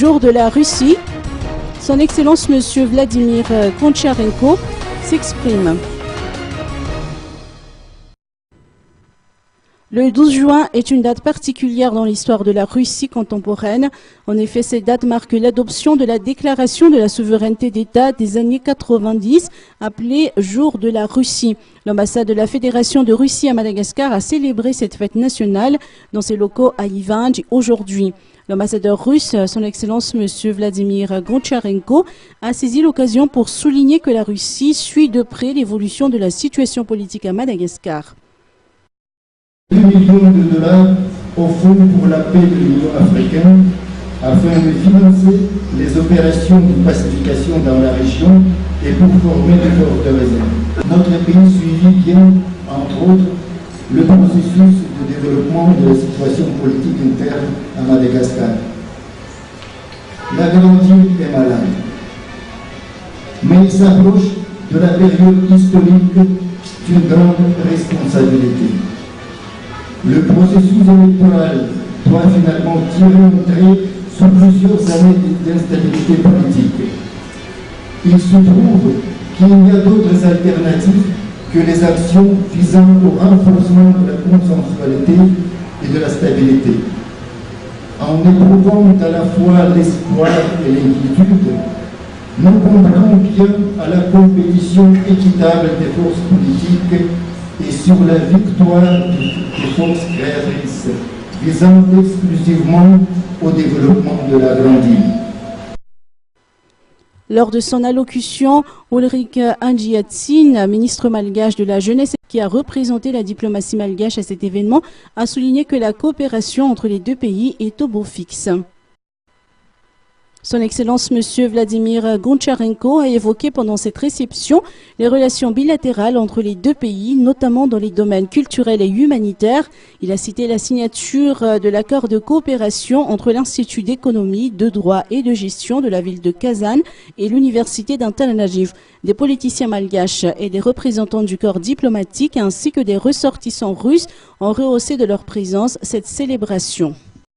jour de la Russie, Son Excellence Monsieur Vladimir Goncharenko s'exprime. Le 12 juin est une date particulière dans l'histoire de la Russie contemporaine. En effet, cette date marque l'adoption de la déclaration de la souveraineté d'État des années 90, appelée Jour de la Russie. L'ambassade de la Fédération de Russie à Madagascar a célébré cette fête nationale dans ses locaux à Ivanj aujourd'hui. L'ambassadeur russe, son Excellence M. Vladimir Goncharenko, a saisi l'occasion pour souligner que la Russie suit de près l'évolution de la situation politique à Madagascar. 2 millions de dollars au Fonds pour la paix de l'Union africaine afin de financer les opérations de pacification dans la région et pour former des forces de réserve. Notre pays suivit bien, entre autres, le processus de développement de la situation politique interne à Madagascar. La grande île est malade, mais il s'approche de la période historique d'une grande responsabilité. Le processus électoral doit finalement tirer un trait sur plusieurs années d'instabilité politique. Il se trouve qu'il n'y a d'autres alternatives que les actions visant au renforcement de la consensualité et de la stabilité. En éprouvant à la fois l'espoir et l'inquiétude, nous comprenons bien à la compétition équitable des forces politiques et sur la victoire des forces créatrices visant exclusivement au développement de la grande île. Lors de son allocution, Ulrich Angiatsine, ministre malgache de la Jeunesse qui a représenté la diplomatie malgache à cet événement, a souligné que la coopération entre les deux pays est au beau fixe. Son Excellence M. Vladimir Goncharenko a évoqué pendant cette réception les relations bilatérales entre les deux pays, notamment dans les domaines culturels et humanitaires. Il a cité la signature de l'accord de coopération entre l'Institut d'économie, de droit et de gestion de la ville de Kazan et l'Université d'Antananarivo. Des politiciens malgaches et des représentants du corps diplomatique ainsi que des ressortissants russes ont rehaussé de leur présence cette célébration.